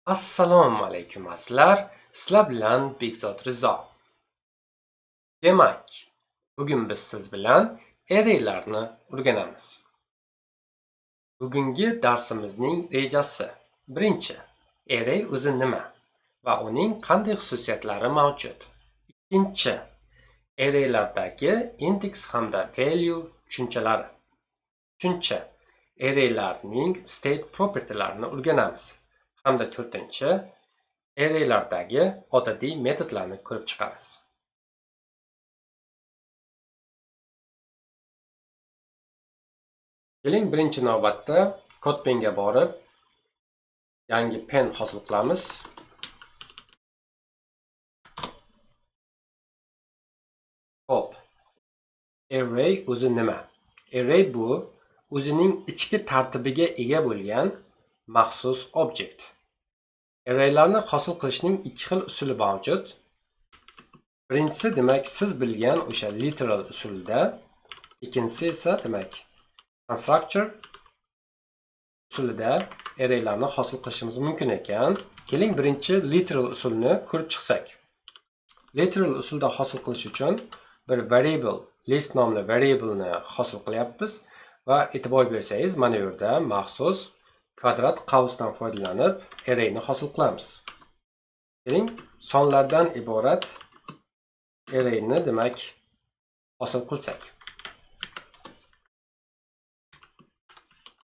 Assalomu alaykum azizlar. Sizlar bilan Bekzod Rizo. Demak, bugun biz siz bilan arraylarni o'rganamiz. Bugungi darsimizning rejasi. Birinchi, array o'zi nima va uning qanday xususiyatlari mavjud? Ikkinchi, arraylardagi index hamda value tushunchalari. Uchinchi, arraylarning state propertylarini o'rganamiz. Hamda to'rtinchi, arraylardagi odatiy metodlarni ko'rib chiqamiz. Keling, birinchi navbatda CodePenga borib, yangi pen hosil qilamiz. Hop. Array o'zi nima? Array bu o'zining ichki tartibiga ega bo'lgan maxsus objekt. Arraylarni hosil qilishning ikki xil usuli mavjud. Birinchisi demak siz bilgan o'sha literal usulda, ikkinchisi esa demak constructor usulida arraylarni hosil qilishimiz mumkin ekan. Keling, birinchi literal usulni ko'rib chiqsak. Literal usulda hosil qilish uchun bir variable, list nomli variable'ni hosil qilyapmiz va e'tibor bersangiz, mana bu yerda maxsus kvadrat qavsdan foydalanib arrayni hosil qilamiz. Keling, sonlardan iborat arrayni demak hosil qilsak.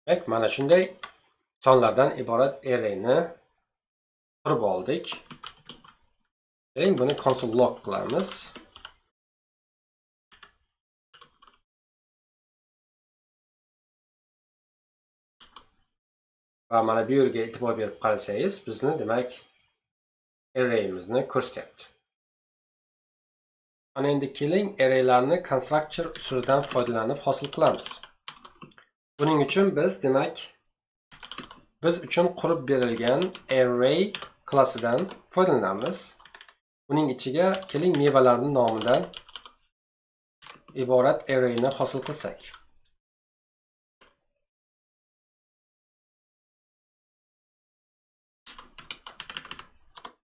Demak, mana shunday sonlardan iborat arrayni qurib oldik. Keling, buni console log qilamiz. Va mana bu yerga e'tibor berib qarasangiz, bizni demak arrayimizni ko'rsatyapti. Ana endi keling, arraylarni constructor usulidan foydalanib hosil qilamiz. Buning uchun biz demak biz uchun qurib berilgan array klassidan foydalanamiz. Buning ichiga keling mevalarning nomidan iborat arrayni hosil qilsak.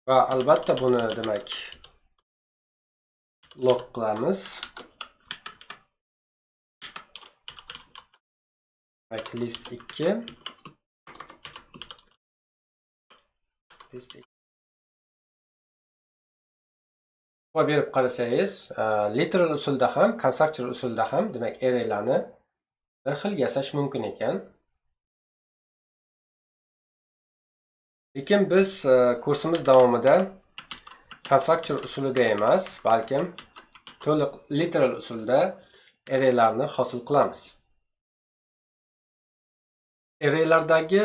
Va albatta buni demak log qilamiz. List 2 list 2 va berib qarasangiz, literal usulda ham, constructor usulda ham demak arraylarni bir xil yasash mumkin ekan. Lekin biz kursimiz davomida constructor usulida emas, balkim to'liq literal usulda arraylarni hosil qilamiz. Arraylardagi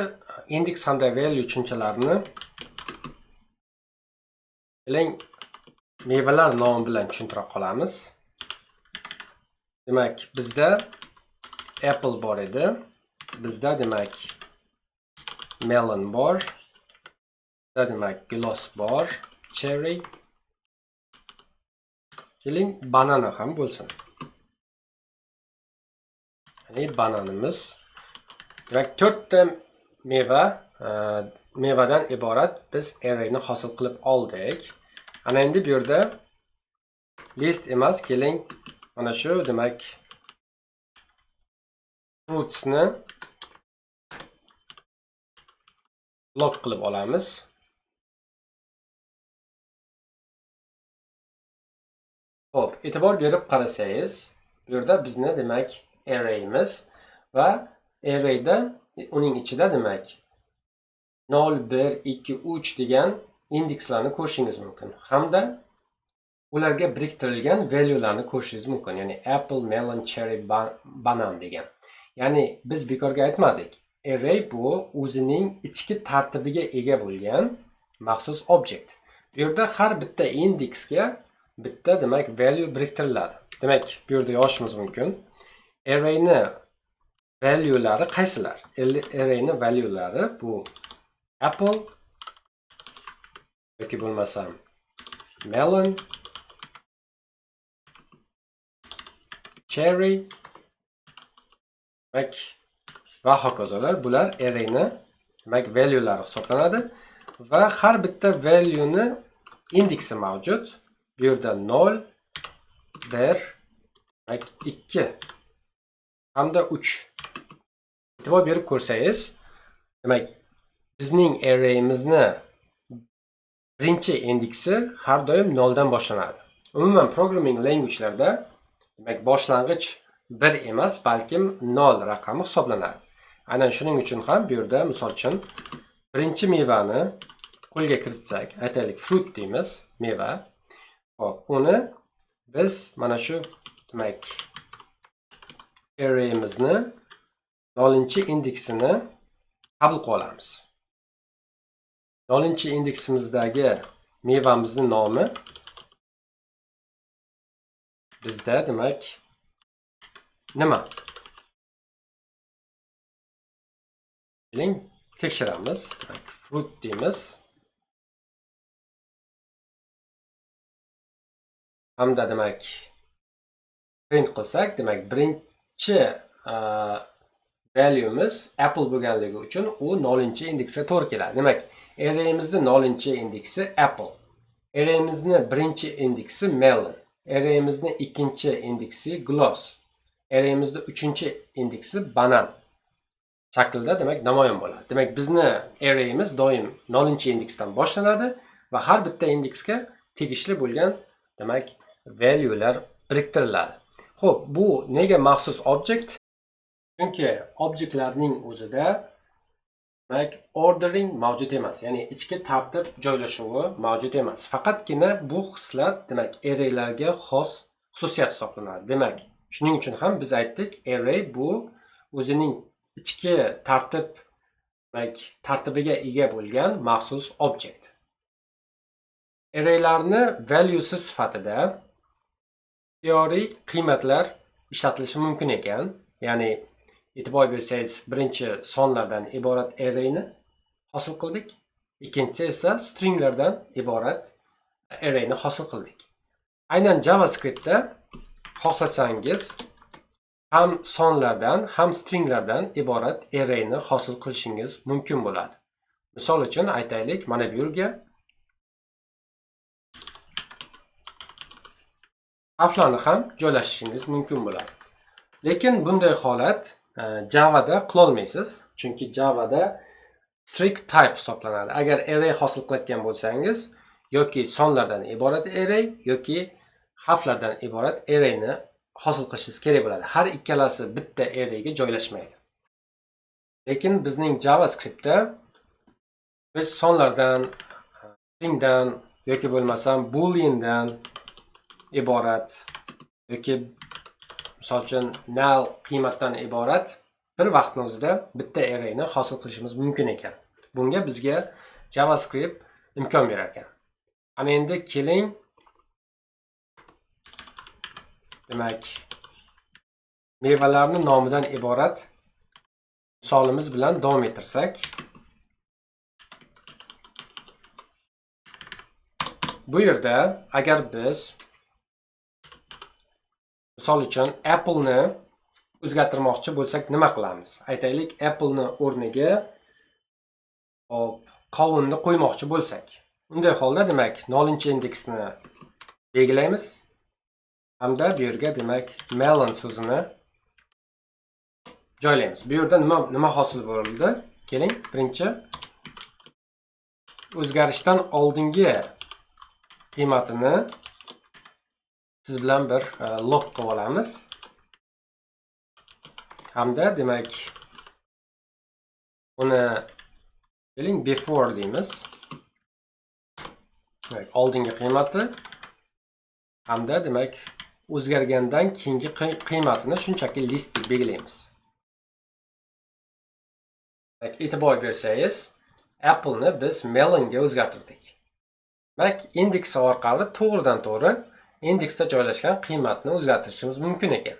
index hamda value tushunchalarini keling mevalar nomi bilan tushuntira qolamiz. Demak, bizda apple bor edi. Bizda demak melon bor. Bizda demak gilos bor, cherry. Keling, banana ham bo'lsin. Ya'ni bananimiz demak 4 ta mevadan iborat biz arrayni hosil qilib oldik. Ana endi bu yerda list emas, keling mana shu demak fruitsni log qilib olamiz. Xo'p, e'tibor berib qarasangiz, bu yerda bizni demak arrayimiz va arrayda uning ichida demak 0, 1, 2, 3 degan indekslarni ko'rishingiz mumkin. Hamda ularga biriktirilgan valuelarni ko'rishingiz mumkin. Ya'ni apple, melon, cherry, banan degan. Ya'ni biz bekorga aytmadik. Array bu o'zining ichki tartibiga ega bo'lgan maxsus objekt. Bu yerda har bitta indeksga bitta demak value biriktiriladi. Demak, bu yerda yozishimiz mumkin. Arrayni valuelari qaysilar? Arrayni valuelari bu apple yoki bo'lmasam melon, cherry va hokazolar. Bular arrayni demak valuelari hisoblanadi va har bitta value'ni indeksi mavjud. Bu yerda 0, 1, 2 hamda 3. E'tibor berib ko'rsangiz, demak, bizning array'imizni birinchi indeksi har doim 0 dan boshlanadi. Umuman programming language'larda demak boshlang'ich 1 emas, balkim 0 raqami hisoblanadi. Aynan shuning uchun ham bu yerda misol uchun birinchi mevani qo'lga kiritsak, aytaylik fruit deymiz, meva. Xo'p, uni biz mana shu demak array'imizni 0-indeksini qabul qilib olamiz. 0-indeksimizdagi mevamizning nomi bizda demak nima? Tekshiramiz. Demak, fruit deymiz. Hamda demak print qilsak, demak birinchi value'miz apple bo'lganligi uchun u 0-indeksga to'g'ri keladi. Demak, array'imizning 0-indeksi apple. Array'imizning birinchi indeksi melon. Array'imizning ikkinchi indeksi gloss. Array'imizning uchinchi indeksi banan shaklda demak namoyon bo'ladi. Demak, bizni array'imiz doim 0-indeksdan boshlanadi va har bitta indeksga tegishli bo'lgan demak value'lar biriktiriladi. Xo'p, bu nega maxsus object? Chunki objektlarning o'zida demak ordering mavjud emas, ya'ni ichki tartib joylashuvi mavjud emas. Faqatgina bu xislat demak array'larga xos xususiyat hisoblanadi. Demak, shuning uchun ham biz aytdik, array bu o'zining ichki tartibiga ega bo'lgan maxsus objekt. Array'larni valuesi sifatida teorik qiymatlar ishlatilishi mumkin ekan. Ya'ni e'tibor bersangiz, birinchi sonlardan iborat array'ni hosil qildik. Ikkinchisi esa stringlardan iborat array'ni hosil qildik. Aynan JavaScriptda xohlasangiz ham sonlardan, ham stringlardan iborat array'ni hosil qilishingiz mumkin bo'ladi. Misol uchun aytaylik, mana bu yerga harflarni ham joylashishingiz mumkin bo'ladi. Lekin bunday holat Java'da qila olmaysiz, chunki Java'da strict type hisoblanadi. Agar array hosil qilayotgan bo'lsangiz, yoki sonlardan iborat array yoki harflardan iborat arrayni hosil qilishingiz kerak bo'ladi. Har ikkalasi bitta arrayga joylashmaydi. Lekin bizning JavaScriptda biz sonlardan, stringdan yoki bo'lmasam booleandan iborat yoki misol uchun null qiymatdan iborat bir vaqtning o'zida bitta arrayni hosil qilishimiz mumkin ekan. Bunga bizga JavaScript imkon berar ekan. Ana endi keling, demak mevalarning nomidan iborat misolimiz bilan davom ettirsak, bu yerda agar biz misol uchun apple ni o'zgartirmoqchi bo'lsak nima qilamiz? Aytaylik, apple ni o'rniga qovunni qo'ymoqchi bo'lsak, unday holda demak 0-indeksni belgilaymiz hamda bu yerga demak melon so'zini joylaymiz. Bu yerda nima hosil bo'ldi? Keling, birinchi o'zgarishdan oldingi qiymatini siz bilan bir log qilib olamiz. Hamda demak uni keling before deymiz. Demak, oldingi qiymati hamda demak o'zgargandan keyingi qiymatini shunchaki list deb belgilaymiz. E'tibor bersangiz, apple ni biz melonga o'zgartirdik. Demak, indeks orqali to'g'ridan-to'g'ri indeksda joylashgan qiymatni o'zgartirishimiz mumkin ekan.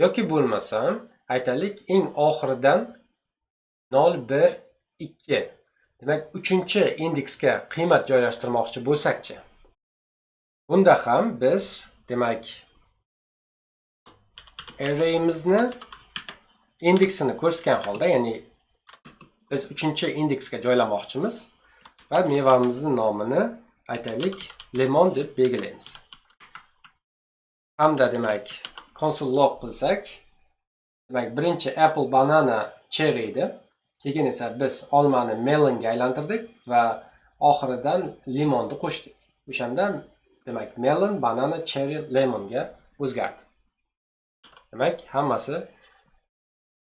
Yoki bo'lmasam, aytaylik, eng oxiridan 0, 1, 2 demak 3-indeksga qiymat joylashtirmoqchi bo'lsakchi, bunda ham biz demak array'imizni indeksini ko'rsatgan holda, ya'ni biz 3-indeksga joylamoqchimiz. va mevamizning nomini aytaylik lemon deb belgilaymiz. Hamda demak console log qilsak, demak birinchi apple, banana, cherry edi. Keyin esa biz olmani melonga aylantirdik va oxiridan limonni qo'shdik. O'shanda demak melon, banana, cherry, lemonga o'zgardi. Demak hammasi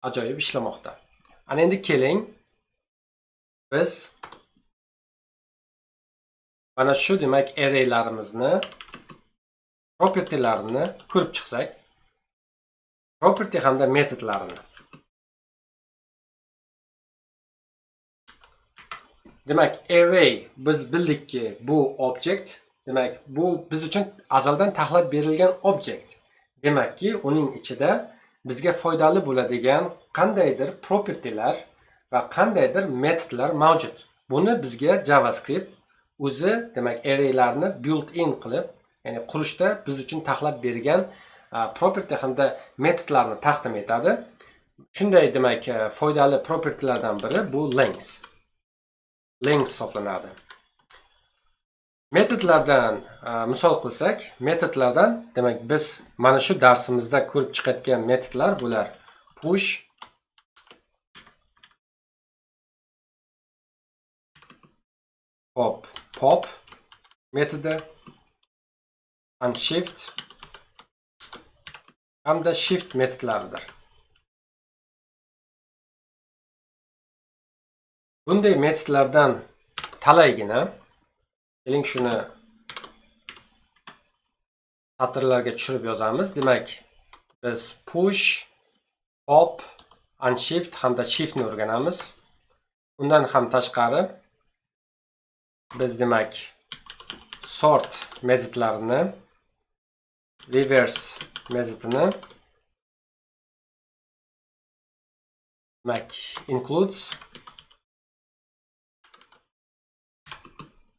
ajoyib ishlamoqda. Ana endi keling biz mana shu demak arraylarimizni propertylarini ko'rib chiqsak, property hamda metodlarini. Demak array biz bildikki bu object, demak bu biz uchun azaldan taxlab berilgan object. Demakki uning ichida bizga foydali bo'ladigan qandaydir propertylar va qandaydir metodlar mavjud. Buni bizga JavaScript o'zi demak arraylarni built-in qilib, ya'ni qurishda biz uchun taxlab bergan property hamda metodlarni taqdim etadi. Shunday demak foydali propertylardan biri bu length hisoblanadi. Metodlardan misol qilsak, metodlardan demak biz mana shu darsimizda ko'rib chiqayotgan metodlar bular: push, pop metodi, unshift hamda shift metodlaridir. Bunday metodlardan talaygina keling shuni satrlarga tushirib yozamiz. Demak biz push, pop, unshift hamda shiftni o'rganamiz. Undan ham tashqari biz demak sort metodlarini, reverse metodini, demak includes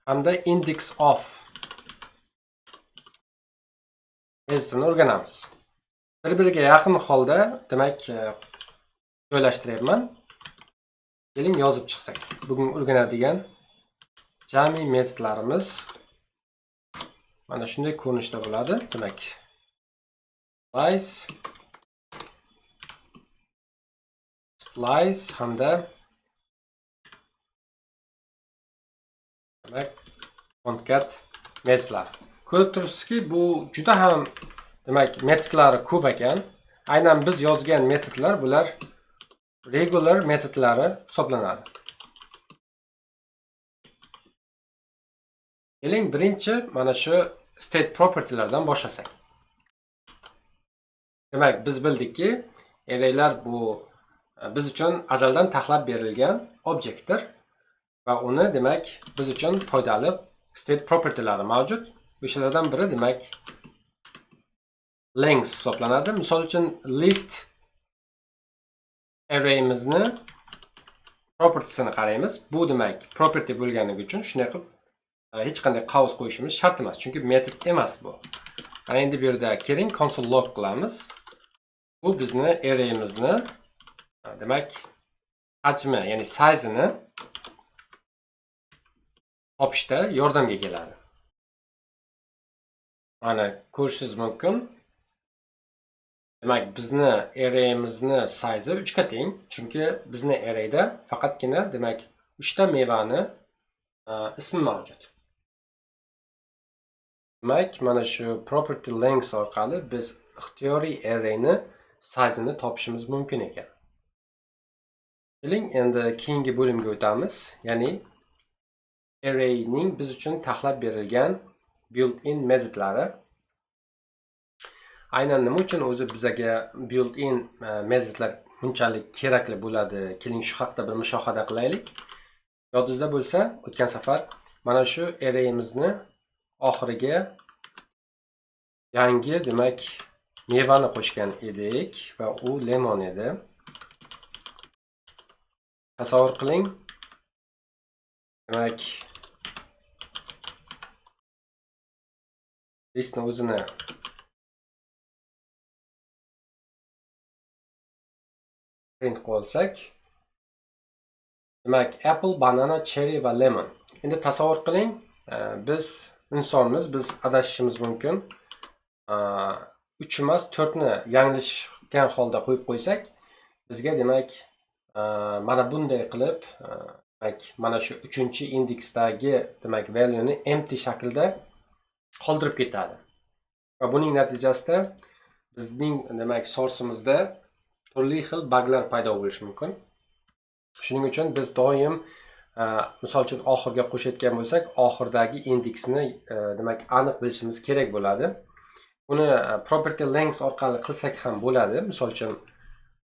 hamda index of metodini o'rganamiz. Bir-biriga yaqin holda demak joylashtiryapman. Keling yozib chiqsak. Bugun o'rganadigan jami metodlarimiz mana shunday ko'rinishda bo'ladi. Demak splice hamda demak concat metodlar. Ko'rib turibsizki, bu juda ham demak metodlari ko'p ekan. Aynan biz yozgan metodlar bular regular metodlari hisoblanadi. Keling birinchi mana shu state propertylardan boshlasak. Demak biz bildikki, arraylar bu biz uchun azaldan taxlab berilgan obyektdir va uni demak biz uchun foydali state propertylari mavjud. O'shalardan biri demak length hisoblanadi. Misol uchun list arrayimizni propertysini qaraymiz. Bu demak property bo'lganligi uchun shunday qilib hech qanday qavs qo'yishimiz shart emas, chunki metod emas bu. Ana endi bu yerda keling console log qilamiz. Bu bizni arrayimizni demak hajmi, ya'ni size'ini topishda yordamga keladi. Mana ko'rishingiz mumkin. Demak bizni arrayimizni size'i 3 ga teng, chunki bizni arrayda faqatgina demak 3 ta mevani ismi mavjud. Demak mana shu property length orqali biz ixtiyoriy arrayni size'ini topishimiz mumkin ekan. Keling endi keyingi bo'limga o'tamiz, ya'ni arrayning biz uchun taxlab berilgan built-in metodlari. Aynan nima uchun o'zi bizga built-in metodlar bunchalik kerakli bo'ladi? Keling shu haqida bir mushohada qilaylik. Yodingizda bo'lsa, o'tgan safar mana shu arrayimizni oxiriga yangi demak mevani qo'shgan edik va u lemon edi. Tasavvur qiling. Demak listni o'zini print qilsak, demak apple, banana, cherry va lemon. Endi tasavvur qiling, biz insonmiz, biz adashishimiz mumkin. 3 emas 4 ni yanglishgan holda qo'yib qo'ysak, bizga demak mana bunday qilib, demak mana shu 3-indeksdagi demak value ni empty shaklda qoldirib ketadi. Va buning natijasida bizning demak source'imizda turli xil buglar paydo bo'lishi mumkin. Shuning uchun biz doim misol uchun oxirga qo'shayotgan bo'lsak, oxirdagi indeksni demak aniq bilishimiz kerak bo'ladi. Buni property length orqali qilsak ham bo'ladi. Misol uchun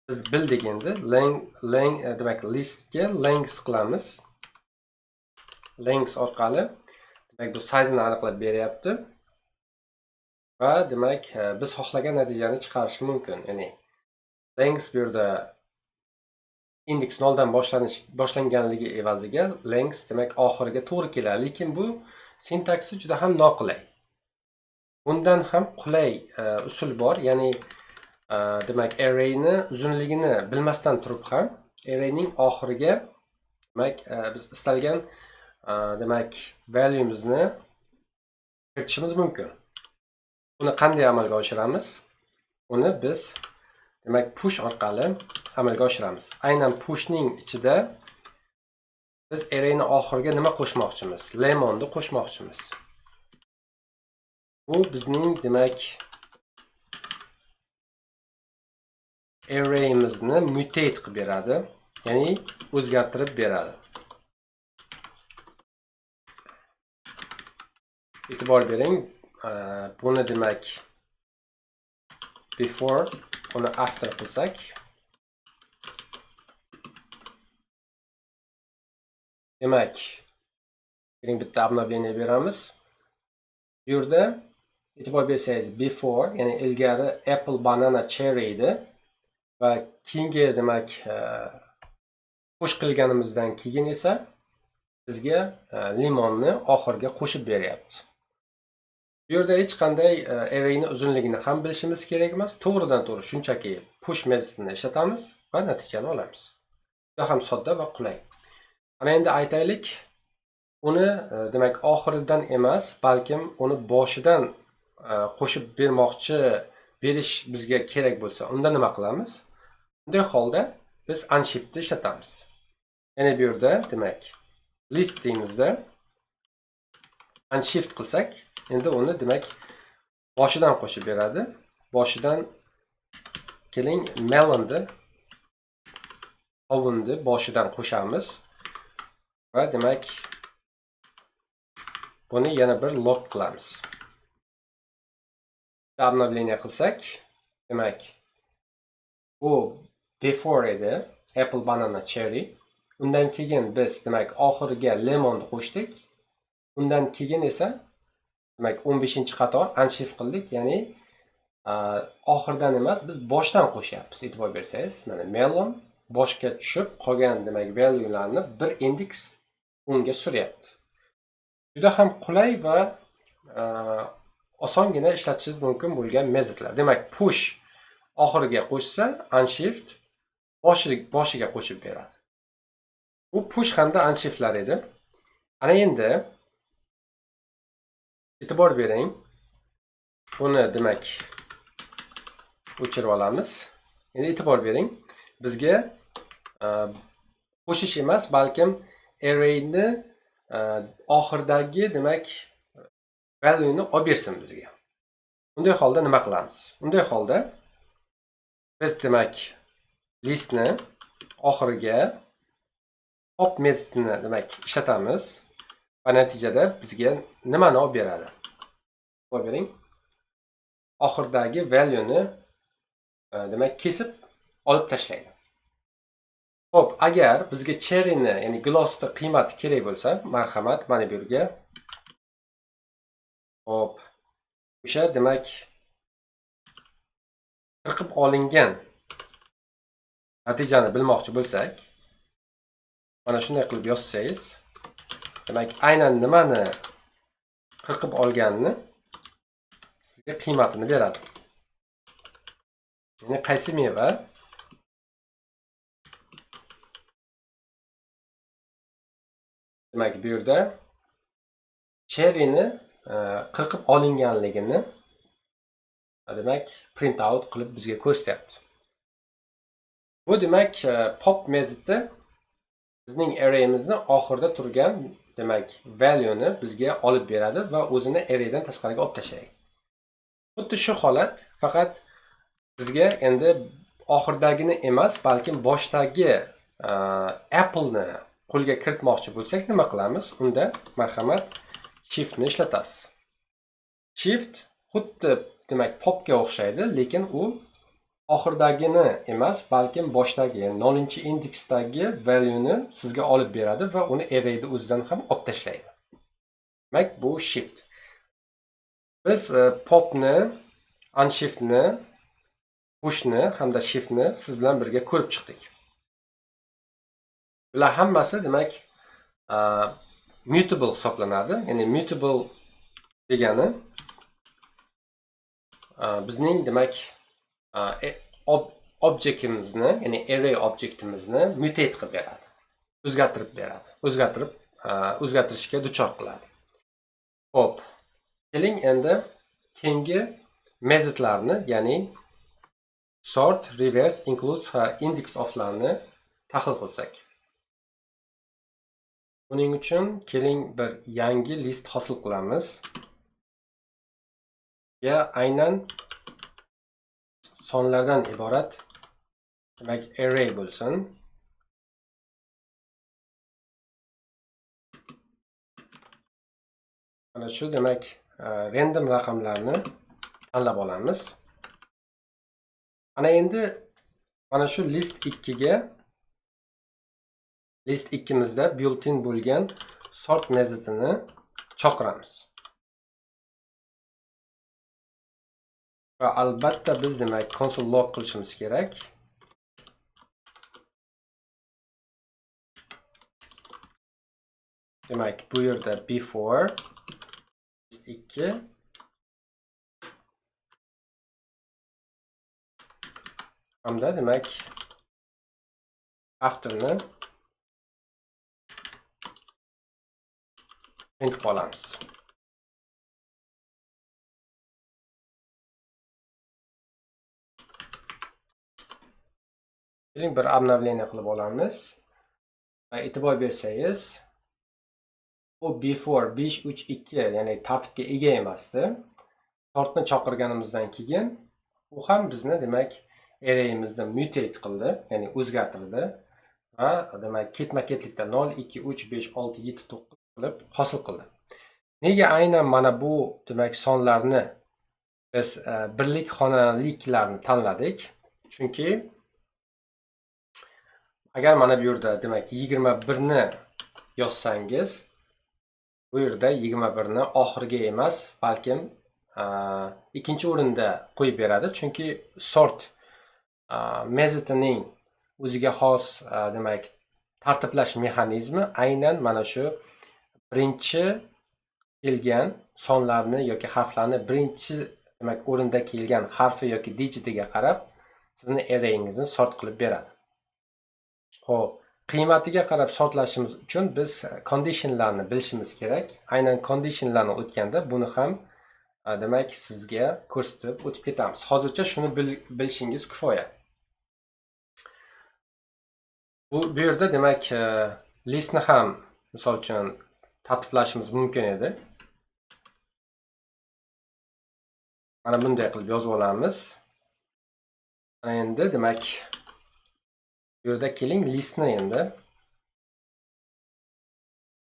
biz bildik endi demak listga length qilamiz. Length orqali demak bu size'ni aniqlab beryapti. Va demak biz xohlagan natijani chiqarish mumkin. Ya'ni length bu yerda indeks 0 dan boshlanganligi evaziga length demak oxiriga to'g'ri keladi, lekin bu sintaksi juda ham noqulay. Bundan ham qulay usul bor, ya'ni demak arrayni uzunligini bilmasdan turib ham arrayning oxiriga demak biz istalgan demak value'mizni kiritishimiz mumkin. Buni qanday amalga oshiramiz? Uni biz demak push orqali amalga oshiramiz. Aynan pushning ichida biz arrayni oxiriga nima qo'shmoqchimiz? Lemonni qo'shmoqchimiz. Bu bizning demak arrayimizni mutate qilib beradi, ya'ni o'zgartirib beradi. E'tibor bering, buni demak before, uni after qilsak, demak bitta obnovlение beramiz. Bu yerda e'tibor bersangiz before, ya'ni ilgari apple, banana, cherry edi va keyingi demak push qilganimizdan keyin esa bizga limonni oxirga qo'shib beryapti. Bu yerda hech qanday arrayni uzunligini ham bilishimiz kerak emas. To'g'ridan to'g'ri shunchaki push metodini ishlatamiz va natijani olamiz. Juda ham sodda va qulay. Ana endi aytaylik, uni demak oxiridan emas, balkim uni boshidan qo'shib berish bizga kerak bo'lsa, unda nima qilamiz? Bunday holda biz unshiftni ishlatamiz. Ya'ni bu yerda demak list deymizda unshift qilsak, endi uni demak boshidan qo'shib beradi. Boshidan keling melonni, qovunni boshidan qo'shamiz va demak buni yana bir log qilamiz. Obnovlение qilsak, demak bu before edi, apple, banana, cherry. Undan keyin biz demak oxiriga lemonni qo'shdik. Undan keyin esa demak 15-qator unshift qildik, ya'ni oxirdan emas, biz boshdan qo'shyapmiz. E'tibor bersangiz, mana melon boshga tushib qolgan demak valuelarni bir indeks unga suryapti. Juda ham qulay va osongina ishlatishingiz mumkin bo'lgan metodlar. Demak push oxiriga qo'shsa, unshift boshiga qo'shib beradi. Bu push hamda unshiftlar edi. Ana endi e'tibor bering. Buni demak o'chirib olamiz. Endi e'tibor bering. Bizga qo'shish emas, balkim arrayni oxirdagi demak value'ni olib bersin bizga. Bunday holda nima qilamiz? Bunday holda biz demak listni oxiriga pop metodini demak ishlatamiz va natijada bizga nimani olib beradi? Qo'yib bering. Oxirdagi value'ni demak kesib olib tashlaydi. Xo'p, agar bizga cherry'ni, ya'ni glossni qiymati kerak bo'lsa, marhamat, mana bu yerga. Xo'p, o'sha demak qirqib olingan natijani bilmoqchi bo'lsak, mana shunday qilib yozsangiz, demak aynan nimani qirqib olganini sizga qiymatini beradi. Ya'ni qaysi meva demak bu yerda cherryni qirqib olinganligini demak print out qilib bizga ko'rsatyapti. Bu demak pop metodi bizning arrayimizni oxirida turgan demak valueni bizga olib beradi va o'zini arraydan tashqariga olib tashlaydi. Xuddi shu holat, faqat bizga endi oxirdagini emas, balkim boshdagi apple'ni qo'lga kiritmoqchi bo'lsak nima qilamiz? Unda marhamat shiftni ishlatasiz. Shift xuddi demak popga o'xshaydi, lekin u oxirdagini emas, balkim boshdagi 0-indeksdagi valueni sizga olib beradi va uni arrayni o'zidan ham olib tashlaydi. Demak, bu shift. Biz popni, unshiftni, pushni hamda shiftni siz bilan birga ko'rib chiqdik. Bular hammasi demak mutable hisoblanadi. Ya'ni mutable degani bizning demak objektimizni, ya'ni array objektimizni mutate qilib beradi. O'zgartirib beradi. O'zgartirishga duchor qiladi. Xo'p. Keling endi keyingi metodlarni, ya'ni sort, reverse, include, index of'larni tahlil qilsak. Buning uchun keling bir yangi list hosil qilamiz. Ya aynan sonlardan iborat demak array bo'lsin. Mana shu demak random raqamlarni tanlab olamiz. Ana endi mana shu list 2ga list 2mizda built-in bo'lgan sort metodini chaqiramiz. Va albatta biz demak console log qilishimiz kerak. Demak bu yerda before list 2 hamda demak afterni print qilamiz. Keling bir обновление qilib olamiz. E'tibor bersangiz, bu before 532 ya'ni tartibga ega emasdi. Sortni chaqirganimizdan keyin u ham bizni demak arrayimizni mutate qildi, ya'ni o'zgartirdi va demak ketma-ketlikda 0, 2, 3, 5, 6, 7, 9 qilib hosil qildi. Nega aynan mana bu demak sonlarni biz birlik xonaliklarni tanladik? Chunki agar mana bu yerda demak 21 ni yozsangiz, bu yerda 21 ni oxirgi emas, balkim ikkinchi o'rinda qo'yib beradi. Chunki sort metodining o'ziga xos demak tartiblash mexanizmi aynan mana shu birinchi kelgan sonlarni yoki harflarni birinchi demak o'rinda kelgan harfi yoki digitiga qarab sizni arrayingizni sort qilib beradi. Xo'p, qiymatiga qarab sortlashimiz uchun biz conditionlarni bilishimiz kerak. Aynan conditionlarni o'tganda buni ham demak sizga ko'rsatib o'tib ketamiz. Hozircha shuni bilishingiz kifoya. Bu yerda demak listni ham misol uchun tartiblashimiz mumkin edi. Mana bunday qilib yozib olamiz. Mana endi demak bu yerda keling listni endi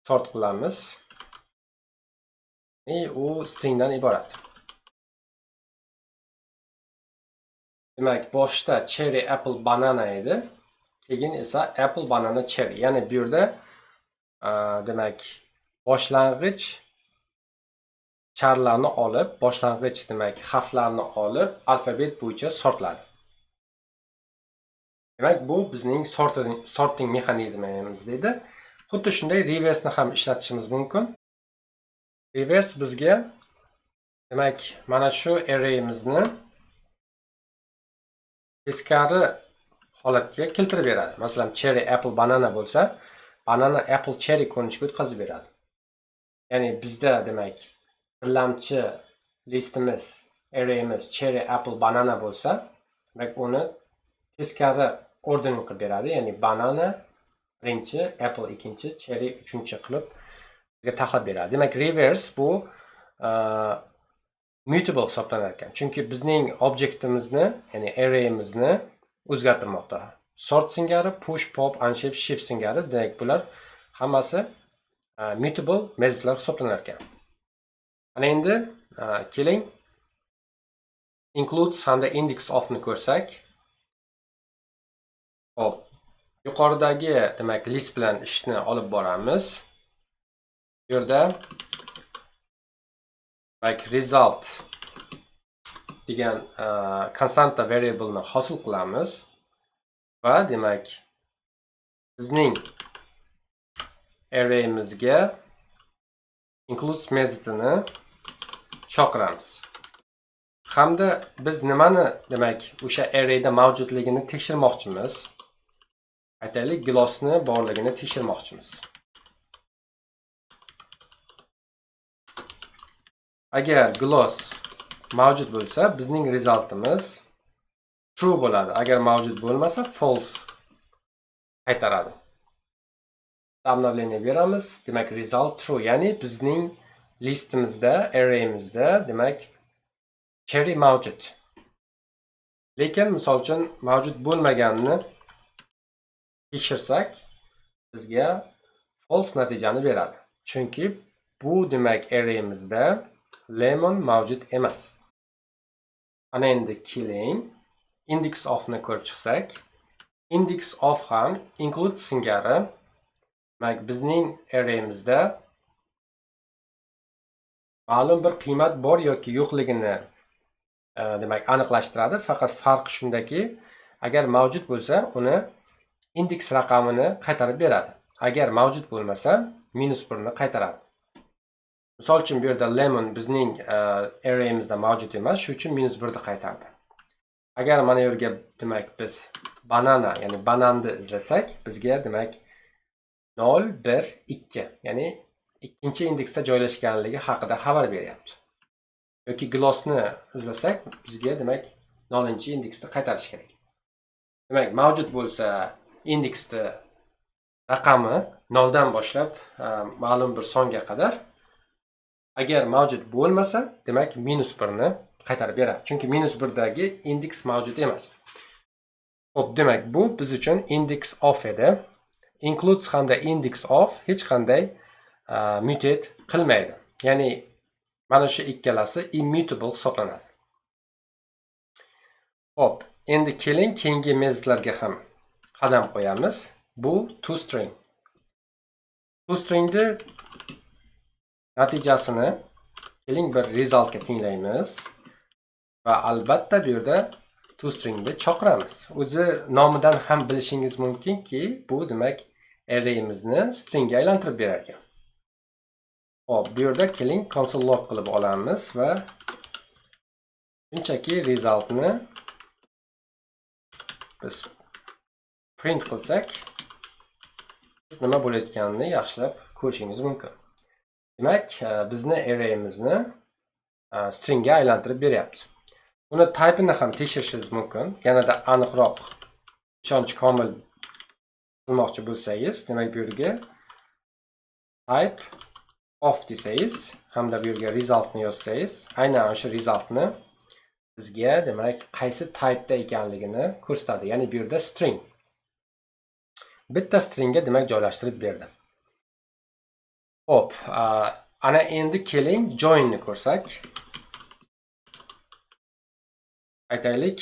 sort qilamiz. U stringdan iborat. Demak boshda cherry, apple, banana edi. Keyin esa apple, banana, cherry. Ya'ni bu yerda demak boshlang'ich charlarni olib, boshlang'ich demak harflarni olib alfabet bo'yicha sortladi. Demak bu bizning sorting mexanizmimiz dedi. Xuddi shunday reverse ni ham ishlatishimiz mumkin. Reverse bizga demak mana shu arrayimizni teskari holatga keltirib beradi. Masalan, cherry, apple, banana bo'lsa, banana, apple, cherry ko'rinishiga o'tkazib beradi. Ya'ni bizda demak birlamchi listimiz, arrayimiz cherry, apple, banana bo'lsa, demak uni teskari ordering qilib beradi. Ya'ni banana birinchi, apple ikkinchi, cherry uchinchi qilib bizga taxlab beradi. Demak reverse bu mutable hisoblanar ekan. Chunki bizning objektimizni, ya'ni arrayimizni o'zgartirmoqda. Sort singari, push, pop, unshift, shift singari, demak bular hammasi mutable metodlar hisoblanar ekan. Ana endi keling includes hamda index of ni ko'rsak. Hop, yuqoridagi demak list bilan ishni olib boramiz. Bu yerda demak result degan konstanta variable ni hosil qilamiz va demak bizning arrayimizga includes metodini chaqiramiz. Hamda biz nimani demak o'sha arrayda mavjudligini tekshirmoqchimiz. Aytaylik, glossni borligini tekshirmoqchimiz. Agar gloss mavjud bo'lsa, bizning resultimiz true bo'ladi. Agar mavjud bo'lmasa, false qaytaradi. Obnovlение beramiz. Demak result true, ya'ni bizning listimizda, arrayimizda demak cherry mavjud. Lekin misol uchun mavjud bo'lmaganini tekshirsak, bizga false natijani beradi. Chunki bu demak arrayimizda lemon mavjud emas. Ana endi keling index of ni ko'rib chiqsak, index of ham include singari demak bizning arrayimizda ma'lum bir qiymat bor yoki yo'qligini demak aniqlashtiradi. Faqat farqi shundaki, agar mavjud bo'lsa, uni indeks raqamini qaytarib beradi. Agar mavjud bo'lmasa, -1 ni qaytaradi. Misol uchun bu yerda lemon bizning arrayimizda mavjud emas, shuning uchun -1 ni qaytardi. Agar mana yerga demak biz banana, ya'ni bananni izlasak, bizga demak 0, 1, 2, ya'ni ikkinchi indeksda joylashganligi haqida xabar beryapti. Yoki glossni izlasak, bizga demak 0-indeksda qaytarish kerak. Demak, mavjud bo'lsa, indeksni raqami 0 dan boshlab ma'lum bir songa qadar. Agar mavjud bo'lmasa, demak -1 ni qaytarib beradi. Chunki -1 dagi indeks mavjud emas. Xo'p, demak bu biz uchun index of edi. Includes hamda index of hech qanday mutate qilmaydi. Ya'ni mana shu ikkalasi immutable hisoblanadi. Xo'p, endi keling keyingi metodlarga ham qadam qo'yamiz. Bu toString. toStringni natijasini keling bir resultga tinglaymiz va albatta bu yerda toStringni chaqiramiz. O'zi nomidan ham bilishingiz mumkinki, bu demak arrayimizni stringga aylantirib berar ekan. Xo'p, bu yerda keling console log qilib olamiz va shunchaki resultni biz print qilsak, siz nima bo'layotganini yaxshilab ko'rishingiz mumkin. Demak, bizni arrayimizni stringga aylantirib beryapti. Buni type'ini ham tekshirishingiz mumkin. Yanada aniqroq ishonch komil qilmoqchi bo'lsangiz, demak bu yerga type of desangiz hamda bu yerga resultni yozsangiz, aynan o'sha resultni bizga demak qaysi type'da ekanligini ko'rsatadi. Ya'ni bu yerda string. Bitta stringga demak joylashtirib berdi. Xo'p, ana endi keling join ni ko'rsak. Aytaylik,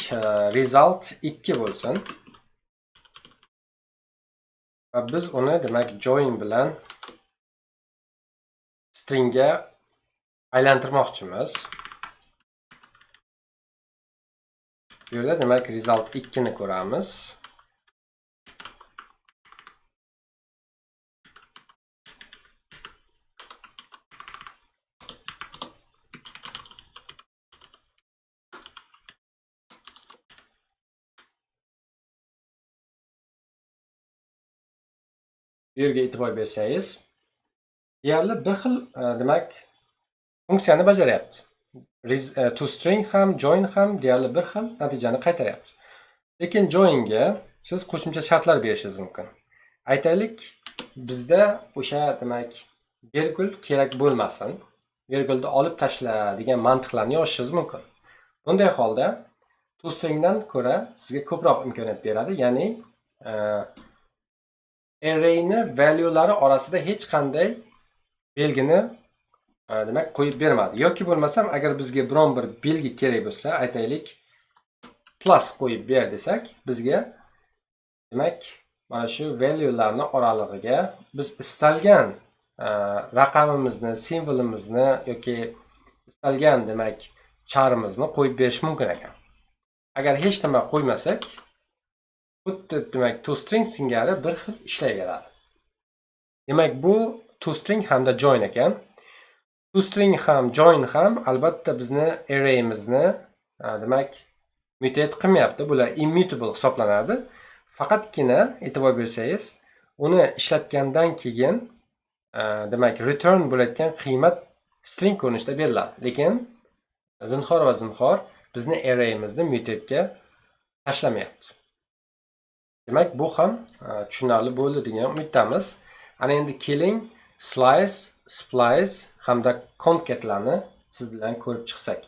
result 2 bo'lsin. Va biz uni demak join bilan stringga aylantirmoqchimiz. Bu yerda demak result 2 ni ko'ramiz. Bu yerga e'tibor bersangiz, deyarli bir xil demak funksiyani bajaryapti. toString ham, join ham deyarli bir xil natijani qaytaryapti. Lekin joinga siz qo'shimcha shartlar berishingiz mumkin. Aytaylik, bizda o'sha demak virgul kerak bo'lmasin, virgulni olib tashla degan mantiqlarni yozishingiz mumkin. Bunday holda toStringdan ko'ra sizga ko'proq imkoniyat beradi, ya'ni arrayni valuelari orasida hech qanday belgini demak qo'yib bermadi. Yoki bo'lmasam, agar bizga biron bir belgi kerak bo'lsa, aytaylik plus qo'yib ber desak, bizga demak mana shu valuelarni oralig'iga biz istalgan raqamimizni, simvolimizni yoki istalgan demak charimizni qo'yib berish mumkin ekan. Agar hech nima qo'ymasak, xuddi demak toString singari bir xil ishlayveradi. Demak bu toString hamda join ekan. toString ham, join ham albatta bizni arrayimizni demak mutate qilmayapti. Bular immutable hisoblanadi. Faqatgina e'tibor bersangiz, uni ishlatgandan keyin demak return bo'layotgan qiymat string ko'rinishida beriladi. Lekin zinhor va zinhor bizni arrayimizni mutate'ga tashlamayapti. Demak bu ham tushunarli bo'ldi degan umiddamiz. Ana endi keling slice, splice hamda concate'larni siz bilan ko'rib chiqsak.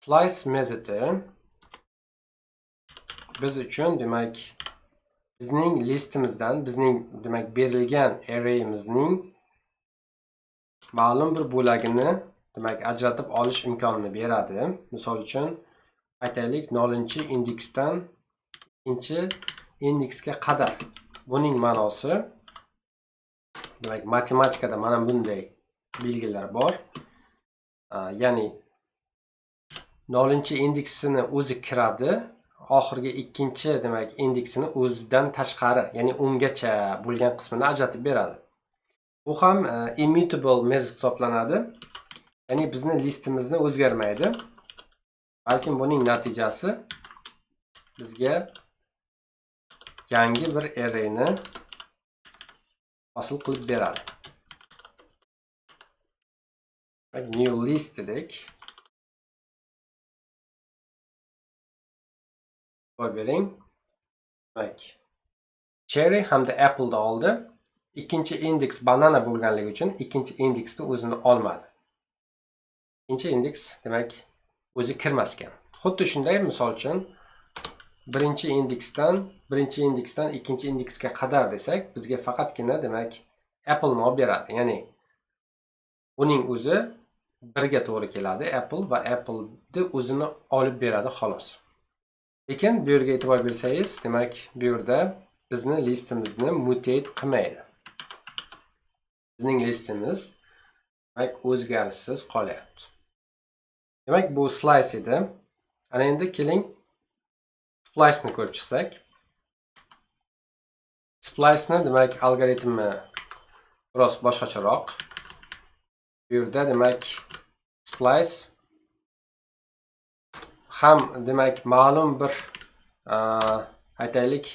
Slice metodi biz uchun demak bizning listimizdan, bizning demak berilgan arrayimizning ma'lum bir bo'lagini demak ajratib olish imkonini beradi. Misol uchun aytaylik 0-indeksdan 2-indeksga qadar. Buning ma'nosi demak matematikada mana bunday belgilar bor. Ya'ni 0-indeksini o'zi kiradi, oxirgi 2 demak indeksini o'zidan tashqari, ya'ni 10gacha bo'lgan qismini ajratib beradi. Bu ham immutable metod hisoblanadi. Ya'ni bizni listimizni o'zgarmaydi. Balkim buning natijasi bizga yangi bir arrayni hosil qilib beradi. New list dedik. Bering. Demak, cherry hamda apple'da oldi. Ikkinchi indeks banana bo'lganligi uchun ikkinchi indeksni o'zini olmadi. Ikkinchi indeks demak o'zi kirmas ekan. Xuddi shunday, misol uchun birinchi indeksdan ikkinchi indeksga qadar desak, bizga faqatgina demak apple nom beradi. Ya'ni uning o'zi birga to'g'ri keladi, apple va apple'ni o'zini olib beradi xolos. Lekin bu yerga e'tibor bersangiz, demak bu yerda bizni listimizni mutate qilmaydi. Bizning listimiz demak o'zgarishsiz qolyapti. Demak bu slice edi. Ana endi keling splice ni ko'rib chiqsak. Splice ni demak algoritmi biroz boshqacharoq. Bu yerda demak splice ham demak ma'lum bir aytaylik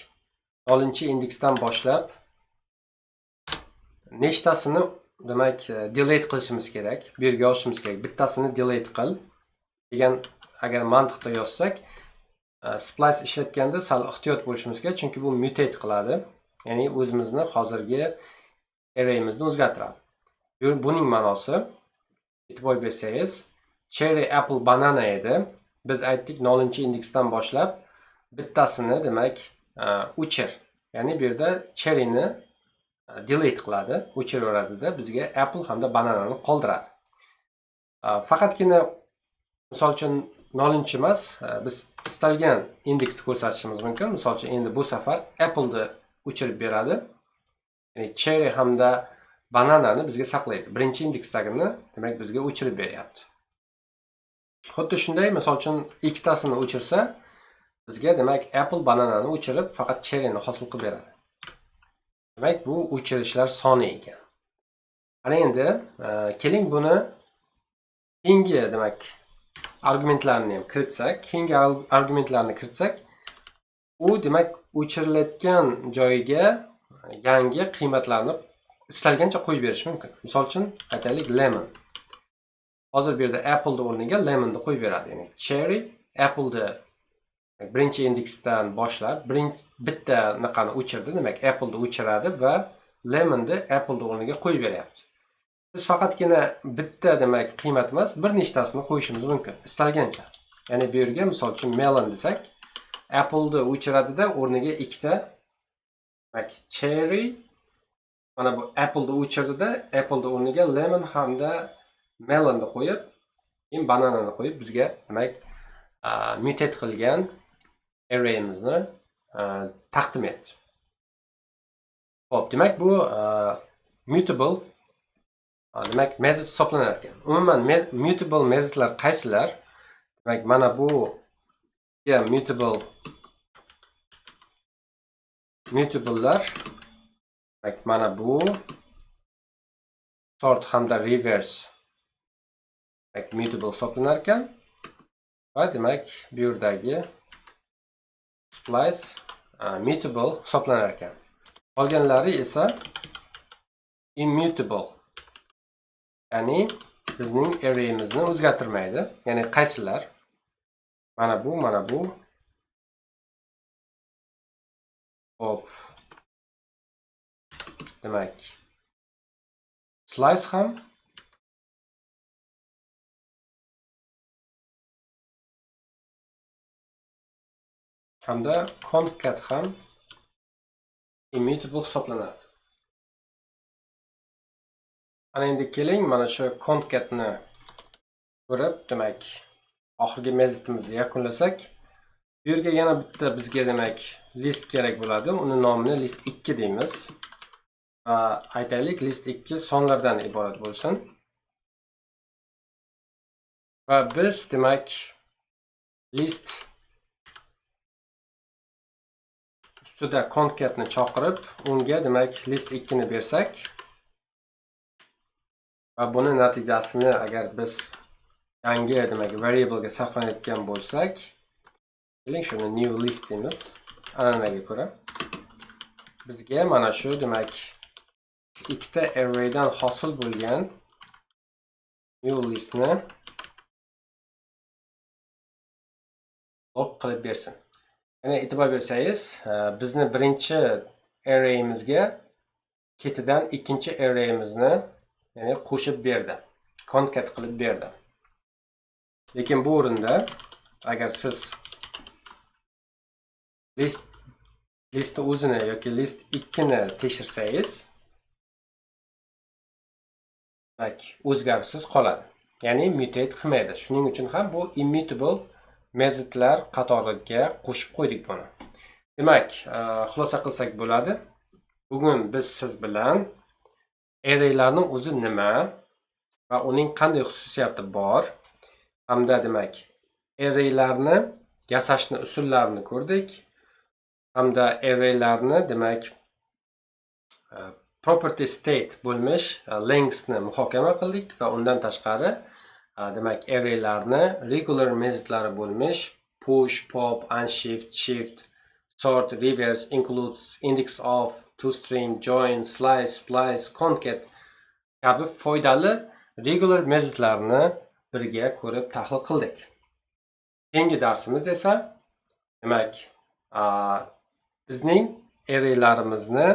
0-indeksdan boshlab nechtasini demak delete qilishimiz kerak, bu yerga yozishimiz kerak. Bittasini delete qil degan agar mantiqda yozsak, splice ishlatganda sal ehtiyot bo'lishimiz kerak, chunki bu mutate qiladi. Ya'ni o'zimizni hozirgi arrayimizni o'zgartiradi. Buning ma'nosi e'tibor bersangiz, cherry, apple, banana edi. Biz aytdik 0-indeksdan boshlab bittasini demak o'chir. Ya'ni bu yerda cherryni delete qiladi, o'chiraveradida bizga apple hamda bananani qoldiradi. Faqatgina misol uchun 0 emas, biz istalgan indeksni ko'rsatishimiz mumkin. Misol uchun endi bu safar apple'ni o'chirib beradi. Ya'ni cherry hamda bananani bizga saqlaydi. Birinchi indeksdagini demak bizga o'chirib beryapti. Xuddi shunday, misol uchun ikkitasini o'chirsa, bizga demak apple bananani o'chirib faqat cherryni hosil qilib beradi. Demak bu o'chirishlar soni ekan. Ana endi keling buni keyingi demak argumentlarni ham kiritsak, u demak o'chirilayotgan joyiga yangi qiymatlarni istalgancha qo'yib berish mumkin. Misol uchun aytaylik lemon. Hozir bu yerda apple'ni o'rniga lemonni qo'yib beradi. Ya'ni cherry apple'ni birinchi indeksdan boshlab bitta naqani o'chirdi, demak apple'ni o'chiradi va lemonni apple'ni o'rniga qo'yib beryapti. Biz faqatgina bitta demak qiymat emas, bir nechtasini qo'yishimiz mumkin istalgancha. Ya'ni bu yerga misol uchun melon desak, apple'ni o'chiradida o'rniga ikkita demak cherry, mana bu apple'ni o'chirdida apple'ni o'rniga lemon hamda melonni qo'yib, keyin bananani qo'yib bizga demak mutate qilgan array'imizni taqdim etdi. Xo'p, demak bu mutable demak method hisoblanar ekan. Umuman mutable methodlar qaysilar? Demak mana bu mutable'lar demak mana bu sort hamda reverse demak mutable hisoblanar ekan va demak bu yerdagi splice mutable hisoblanar ekan. Qolganlari esa immutable. Ya'ni bizning array'imizni o'zgartirmaydi. Ya'ni qaysilar? Mana bu. Hop. Demak slice ham hamda concat ham immutable hisoblanadi. Ana endi keling mana shu concatni ko'rib, demak oxirgi metodimizni yakunlasak, bu yerga yana bitta bizga demak list kerak bo'ladi. Uni nomini list 2 deymiz. Va aytaylik list 2 sonlardan iborat bo'lsin. Va biz demak list ustida concatni chaqirib, unga demak list 2 ni bersak va buni natijasini agar biz yangi demak variable'ga saqlanayotgan bo'lsak, keling shuni new list deymiz. An'anaga ko'ra bizga mana shu demak ikkita array'dan hosil bo'lgan new listni log qilib bersin. Ya'ni e'tibor bersangiz, bizni birinchi array'imizga ketidan ikkinchi array'imizni ya'ni qo'shib berdi. Concat qilib berdi. Lekin bu o'rinda agar siz listni o'zini yoki list 2 ni tekshirsangiz, demak o'zgarishsiz qoladi. Ya'ni mutate qilmaydi. Shuning uchun ham bu immutable metodlar qatoriga qo'shib qo'ydik buni. Demak, xulosa qilsak bo'ladi. Bugun biz siz bilan array'larning o'zi nima va uning qanday xususiyati bor, hamda demak array'larni yasashni usullarini ko'rdik. Hamda array'larni demak property state bo'lmish lengthsni muhokama qildik va undan tashqari demak array'larni regular metodlari bo'lmish push, pop, unshift, shift, sort, reverse, includes, index of, toString, join, slice, splice, concat kabi foydali regular metodlarni birga ko'rib tahlil qildik. Keyingi darsimiz esa demak bizning array'larimizni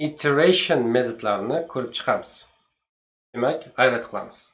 iteration metodlarini ko'rib chiqamiz. Demak, g'ayrat qilamiz.